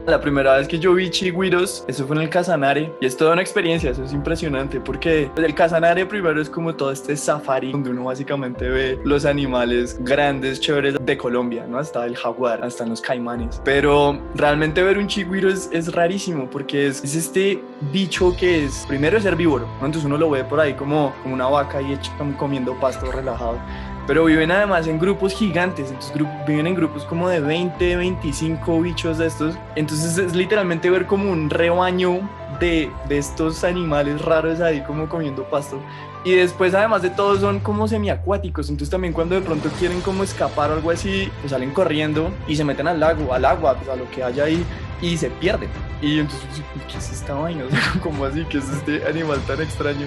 La primera vez que yo vi chigüiros, eso fue en el Casanare, y es toda una experiencia, eso es impresionante, porque el Casanare primero es como todo este safari, donde uno básicamente ve los animales grandes, chéveres de Colombia, ¿no? Hasta el jaguar, hasta los caimanes. Pero realmente ver un chigüiro es rarísimo, porque es este bicho que es, primero es herbívoro, ¿no? Entonces uno lo ve por ahí como una vaca y comiendo pasto relajado. Pero viven además en grupos gigantes, entonces viven en grupos como de 20, 25 bichos de estos. Entonces es literalmente ver como un rebaño de estos animales raros ahí como comiendo pasto. Y después además de todo son como semiacuáticos, entonces también cuando de pronto quieren como escapar o algo así, pues salen corriendo y se meten al lago, al agua, pues a lo que haya ahí y se pierden. Y entonces, ¿qué es esta vaina? O sea, ¿cómo así? ¿Qué es este animal tan extraño?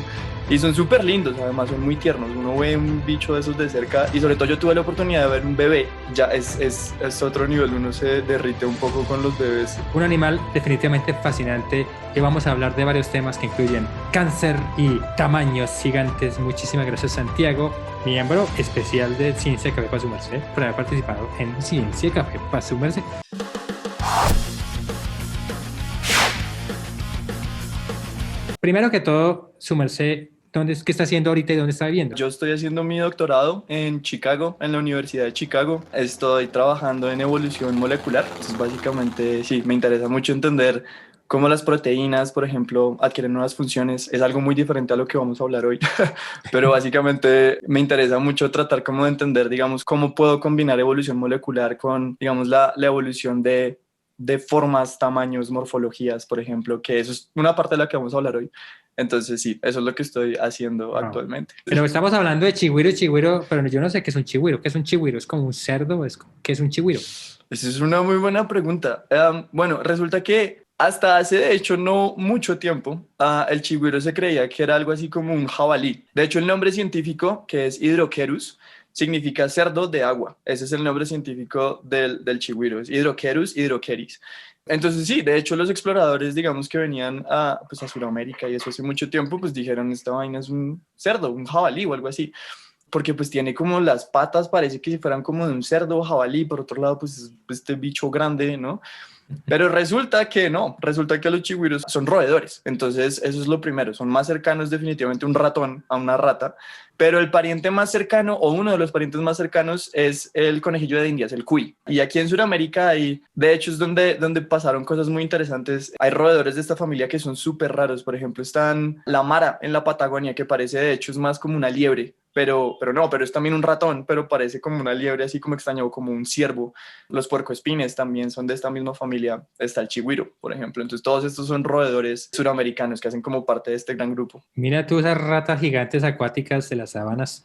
Y son súper lindos, además son muy tiernos. Uno ve un bicho de esos de cerca y sobre todo yo tuve la oportunidad de ver un bebé. Ya es otro nivel, uno se derrite un poco con los bebés. Un animal definitivamente fascinante que vamos a hablar de varios temas que incluyen cáncer y tamaños gigantes. Muchísimas gracias, Santiago, miembro especial de Ciencia Café para su merced, por haber participado en Ciencia Café para su merced. Primero que todo, su merced, ¿qué está haciendo ahorita y dónde está viviendo? Yo estoy haciendo mi doctorado en Chicago, en la Universidad de Chicago. Estoy trabajando en evolución molecular. Entonces, básicamente, sí, me interesa mucho entender cómo las proteínas, por ejemplo, adquieren nuevas funciones. Es algo muy diferente a lo que vamos a hablar hoy. Pero básicamente me interesa mucho tratar como de entender, digamos, cómo puedo combinar evolución molecular con, digamos, la evolución de formas, tamaños, morfologías, por ejemplo, que eso es una parte de la que vamos a hablar hoy. Entonces, sí, eso es lo que estoy haciendo No. actualmente. Pero estamos hablando de chigüiro, pero yo no sé qué es un chigüiro. ¿Qué es un chigüiro? ¿Es como un cerdo? ¿Qué es un chigüiro? Esa es una muy buena pregunta. Bueno, resulta que hasta hace, de hecho, no mucho tiempo, el chigüiro se creía que era algo así como un jabalí. De hecho, el nombre científico, que es Hydrocerus, significa cerdo de agua. Ese es el nombre científico del chigüiro, es Hydrocerus hydrocheris. Entonces, sí, de hecho, los exploradores, digamos, que venían pues a Sudamérica y eso hace mucho tiempo, pues dijeron, esta vaina es un cerdo, un jabalí o algo así, porque pues tiene como las patas, parece que si fueran como de un cerdo o jabalí, por otro lado pues es este bicho grande, ¿no? Pero resulta que no, resulta que los chigüiros son roedores, entonces eso es lo primero, son más cercanos definitivamente un ratón a una rata, pero el pariente más cercano o uno de los parientes más cercanos es el conejillo de Indias, el cuy. Y aquí en Sudamérica hay, de hecho es donde pasaron cosas muy interesantes, hay roedores de esta familia que son súper raros, por ejemplo están la mara en la Patagonia, que parece de hecho es más como una liebre, pero es también un ratón, pero parece como una liebre, así como extraño, como un ciervo. Los puercoespines también son de esta misma familia. Está el chigüiro, por ejemplo. Entonces, todos estos son roedores suramericanos que hacen como parte de este gran grupo. Mira tú esas ratas gigantes acuáticas de las sabanas.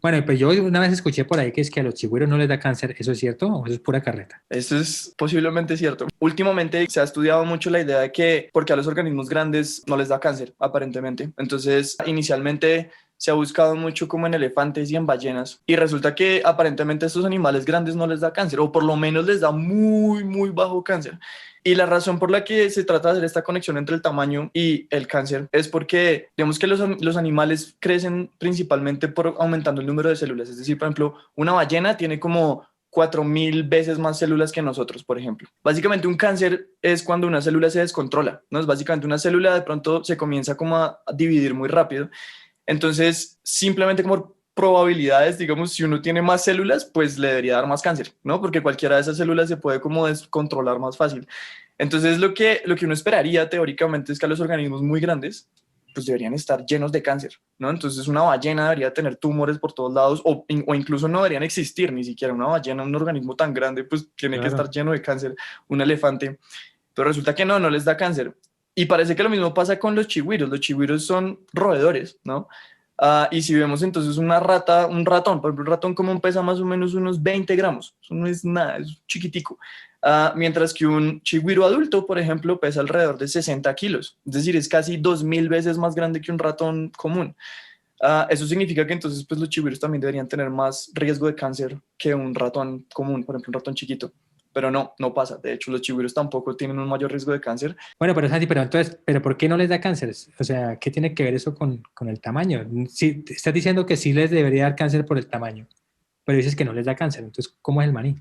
Bueno, pues yo una vez escuché por ahí que es que a los chigüiros no les da cáncer. ¿Eso es cierto o eso es pura carreta? Eso es posiblemente cierto. Últimamente se ha estudiado mucho la idea de que porque a los organismos grandes no les da cáncer, aparentemente. Entonces, inicialmente se ha buscado mucho como en elefantes y en ballenas y resulta que aparentemente a estos animales grandes no les da cáncer o por lo menos les da muy, muy bajo cáncer. Y la razón por la que se trata de hacer esta conexión entre el tamaño y el cáncer es porque, digamos que los animales crecen principalmente por aumentando el número de células. Es decir, por ejemplo, una ballena tiene como 4000 veces más células que nosotros, por ejemplo. Básicamente un cáncer es cuando una célula se descontrola, ¿no? Es básicamente una célula de pronto se comienza como a dividir muy rápido. Entonces, simplemente como probabilidades, digamos, si uno tiene más células, pues le debería dar más cáncer, ¿no? Porque cualquiera de esas células se puede como descontrolar más fácil. Entonces, lo que uno esperaría teóricamente es que a los organismos muy grandes, pues deberían estar llenos de cáncer, ¿no? Entonces, una ballena debería tener tumores por todos lados o incluso no deberían existir ni siquiera una ballena, un organismo tan grande, pues tiene que estar Claro. lleno de cáncer, un elefante, pero resulta que no les da cáncer. Y parece que lo mismo pasa con los chigüiros son roedores, ¿no? Y si vemos entonces una rata, un ratón, por ejemplo, un ratón común pesa más o menos unos 20 gramos, eso no es nada, es chiquitico. Mientras que un chigüiro adulto, por ejemplo, pesa alrededor de 60 kilos, es decir, es casi 2000 veces más grande que un ratón común. Eso significa que entonces pues, los chigüiros también deberían tener más riesgo de cáncer que un ratón común, por ejemplo, un ratón chiquito. Pero no pasa. De hecho, los chigüiros tampoco tienen un mayor riesgo de cáncer. Bueno, pero Santi, pero entonces, ¿pero por qué no les da cáncer? O sea, ¿qué tiene que ver eso con el tamaño? Si estás diciendo que sí les debería dar cáncer por el tamaño, pero dices que no les da cáncer, entonces, ¿cómo es el maní?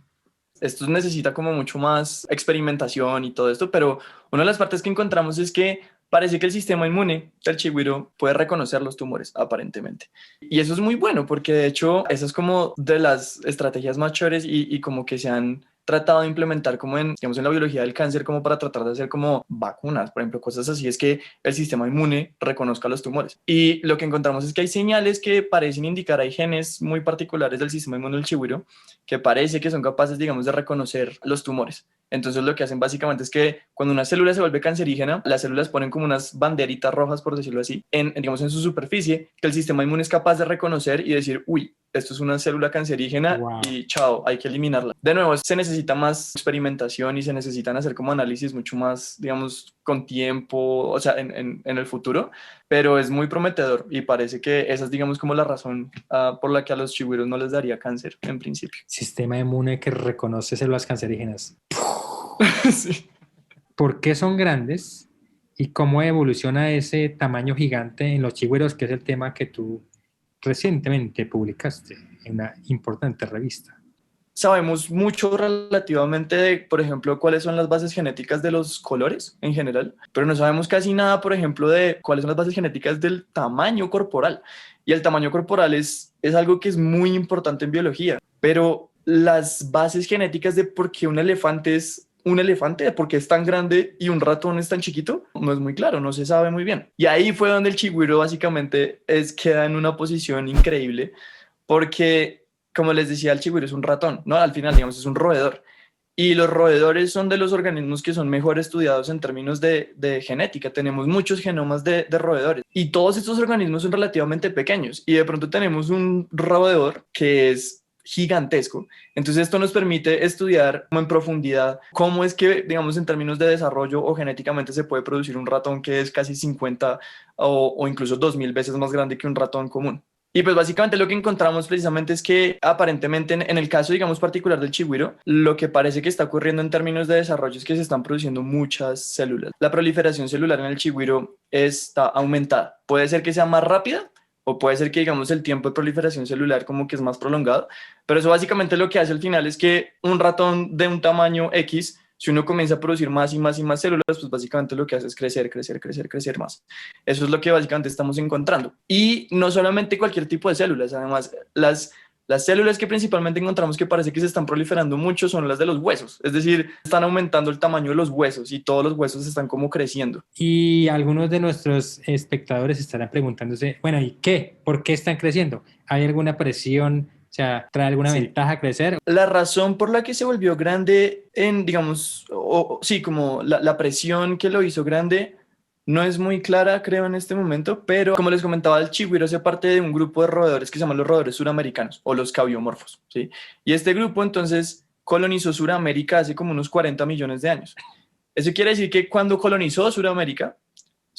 esto necesita como mucho más experimentación y todo esto, pero una de las partes que encontramos es que parece que el sistema inmune del chigüiro puede reconocer los tumores, aparentemente. Y eso es muy bueno, porque de hecho, esa es como de las estrategias más chéveres y como que se han tratado de implementar como en, digamos, en la biología del cáncer, como para tratar de hacer como vacunas, por ejemplo, cosas así, es que el sistema inmune reconozca los tumores. Y lo que encontramos es que hay señales que parecen indicar, hay genes muy particulares del sistema inmune del chigüiro que parece que son capaces, digamos, de reconocer los tumores. Entonces lo que hacen básicamente es que cuando una célula se vuelve cancerígena, las células ponen como unas banderitas rojas, por decirlo así, digamos, en su superficie, que el sistema inmune es capaz de reconocer y decir, uy, esto es una célula cancerígena. Wow. Y chao, hay que eliminarla. De nuevo, se necesita más experimentación y se necesitan hacer como análisis mucho más, digamos, con tiempo, o sea, en el futuro, pero es muy prometedor y parece que esa es, digamos, como la razón por la que a los chigüiros no les daría cáncer en principio. Sistema inmune que reconoce células cancerígenas. Sí. ¿Por qué son grandes y cómo evoluciona ese tamaño gigante en los chigüiros, que es el tema que tú recientemente publicaste en una importante revista? Sabemos mucho relativamente de, por ejemplo, cuáles son las bases genéticas de los colores en general, pero no sabemos casi nada, por ejemplo, de cuáles son las bases genéticas del tamaño corporal. Y el tamaño corporal es algo que es muy importante en biología, pero las bases genéticas de por qué un elefante es un elefante, de por qué es tan grande y un ratón es tan chiquito, no es muy claro, no se sabe muy bien. Y ahí fue donde el chigüiro básicamente queda en una posición increíble, porque, como les decía, el chigüiro es un ratón, ¿no? Al final, digamos, es un roedor. Y los roedores son de los organismos que son mejor estudiados en términos de genética. Tenemos muchos genomas de roedores y todos estos organismos son relativamente pequeños y de pronto tenemos un roedor que es gigantesco. Entonces esto nos permite estudiar en profundidad cómo es que, digamos, en términos de desarrollo o genéticamente se puede producir un ratón que es casi 50 o incluso 2000 veces más grande que un ratón común. Y pues básicamente lo que encontramos precisamente es que aparentemente en el caso, digamos, particular del chigüiro, lo que parece que está ocurriendo en términos de desarrollo es que se están produciendo muchas células. La proliferación celular en el chigüiro está aumentada. Puede ser que sea más rápida o puede ser que, digamos, el tiempo de proliferación celular como que es más prolongado, pero eso básicamente lo que hace al final es que un ratón de un tamaño X, si uno comienza a producir más y más y más células, pues básicamente lo que hace es crecer, crecer, crecer, crecer más. Eso es lo que básicamente estamos encontrando. Y no solamente cualquier tipo de células, además las células que principalmente encontramos que parece que se están proliferando mucho son las de los huesos, es decir, están aumentando el tamaño de los huesos y todos los huesos están como creciendo. Y algunos de nuestros espectadores estarán preguntándose, bueno, ¿y qué? ¿Por qué están creciendo? ¿Hay alguna presión? O sea, ¿trae alguna ventaja crecer? La razón por la que se volvió grande digamos, sí, como la presión que lo hizo grande no es muy clara, creo, en este momento, pero como les comentaba, el chigüiro hace parte de un grupo de roedores que se llaman los roedores suramericanos o los cabiomorfos, ¿sí? Y este grupo entonces colonizó Suramérica hace como unos 40 millones de años. Eso quiere decir que cuando colonizó Suramérica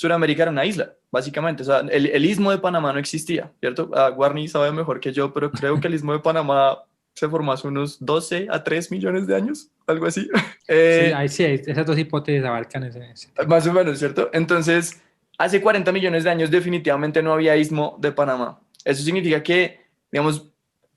era una isla, básicamente. O sea, el istmo de Panamá no existía, ¿cierto? Warney sabe mejor que yo, pero creo que el istmo de Panamá se formó hace unos 12 a 3 millones de años, algo así. Sí, esas dos hipótesis abarcan ese más o menos, ¿cierto? Entonces, hace 40 millones de años definitivamente no había istmo de Panamá. Eso significa que, digamos,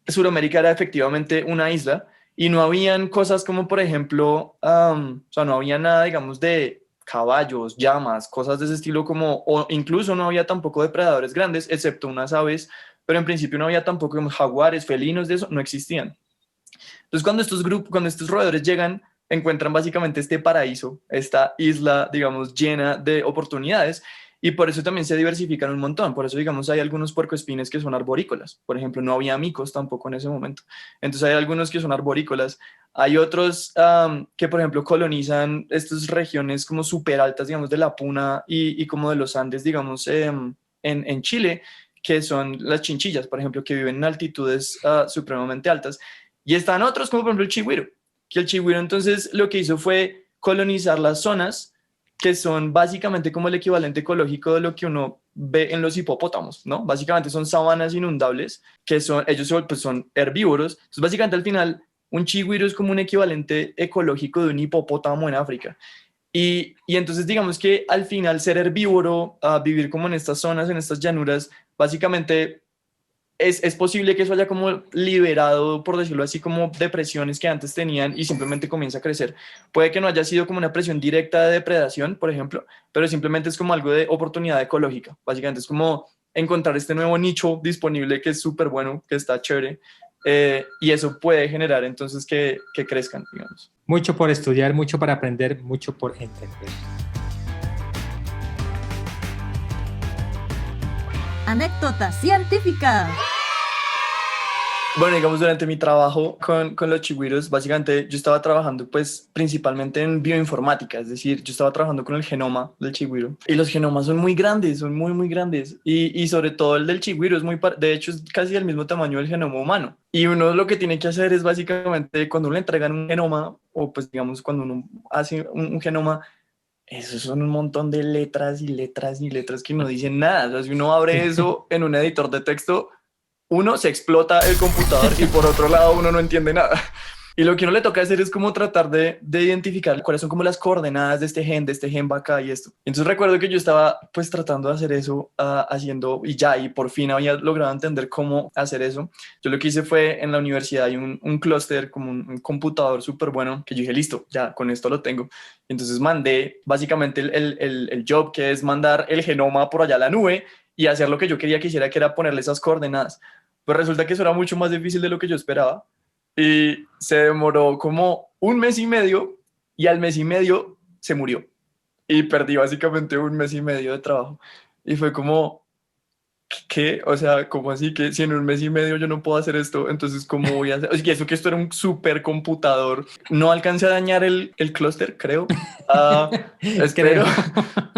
Sudamérica era efectivamente una isla y no habían cosas como, por ejemplo, o sea, no había nada, digamos, de caballos, llamas, cosas de ese estilo como, o incluso no había tampoco depredadores grandes, excepto unas aves, pero en principio no había tampoco jaguares, felinos, de eso no existían. Entonces cuando estos roedores llegan, encuentran básicamente este paraíso, esta isla, digamos, llena de oportunidades, y por eso también se diversifican un montón. Por eso, digamos, hay algunos puercoespines que son arborícolas. Por ejemplo, no había micos tampoco en ese momento. Entonces hay algunos que son arborícolas. Hay otros que, por ejemplo, colonizan estas regiones como súper altas, digamos, de la Puna y como de los Andes, digamos, en Chile, que son las chinchillas, por ejemplo, que viven en altitudes supremamente altas. Y están otros, como por ejemplo el chigüiro, que el chigüiro entonces lo que hizo fue colonizar las zonas que son básicamente como el equivalente ecológico de lo que uno ve en los hipopótamos, ¿no? Básicamente son sabanas inundables, que ellos pues son herbívoros. Entonces, básicamente al final, un chigüiro es como un equivalente ecológico de un hipopótamo en África. Y entonces digamos que al final ser herbívoro, vivir como en estas zonas, en estas llanuras, básicamente es posible que eso haya como liberado, por decirlo así, como depresiones que antes tenían y simplemente comienza a crecer. Puede que no haya sido como una presión directa de depredación, por ejemplo, pero simplemente es como algo de oportunidad ecológica. Básicamente es como encontrar este nuevo nicho disponible que es súper bueno, que está chévere, y eso puede generar entonces que crezcan, digamos. Mucho por estudiar, mucho para aprender, mucho por entender. Anécdota científica. Bueno, digamos, durante mi trabajo con los chigüiros, básicamente yo estaba trabajando pues principalmente en bioinformática, es decir, yo estaba trabajando con el genoma del chigüiro y los genomas son muy grandes, son muy, muy grandes y sobre todo el del chigüiro es de hecho es casi del mismo tamaño del genoma humano y uno lo que tiene que hacer es básicamente cuando uno le entregan un genoma o pues digamos cuando uno hace un genoma, esos son un montón de letras y letras y letras que no dicen nada, o sea, si uno abre eso en un editor de texto, uno se explota el computador y por otro lado uno no entiende nada. Y lo que uno le toca hacer es como tratar de identificar cuáles son como las coordenadas de este gen va acá y esto. Entonces recuerdo que yo estaba pues tratando de hacer eso, haciendo y por fin había logrado entender cómo hacer eso. Yo lo que hice fue en la universidad hay un clúster, como un computador súper bueno que yo dije, listo, ya con esto lo tengo. Entonces mandé básicamente el job que es mandar el genoma por allá a la nube y hacer lo que yo quería que hiciera, que era ponerle esas coordenadas. Pues resulta que eso era mucho más difícil de lo que yo esperaba y se demoró como un mes y medio y al mes y medio se murió y perdí básicamente un mes y medio de trabajo y fue como, ¿qué? O sea, ¿cómo así que si en un mes y medio yo no puedo hacer esto? Entonces, ¿cómo voy a hacer? O sea, eso que esto era un supercomputador. No alcancé a dañar el clúster, creo. Espero.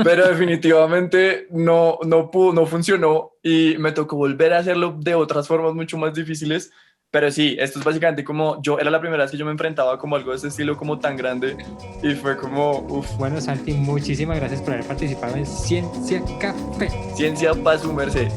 Pero definitivamente no pudo, no funcionó y me tocó volver a hacerlo de otras formas mucho más difíciles. Pero sí, esto es básicamente como era la primera vez que yo me enfrentaba como algo de ese estilo como tan grande y fue como, uff. Bueno, Santi, muchísimas gracias por haber participado en Ciencia Café. Ciencia para su merced.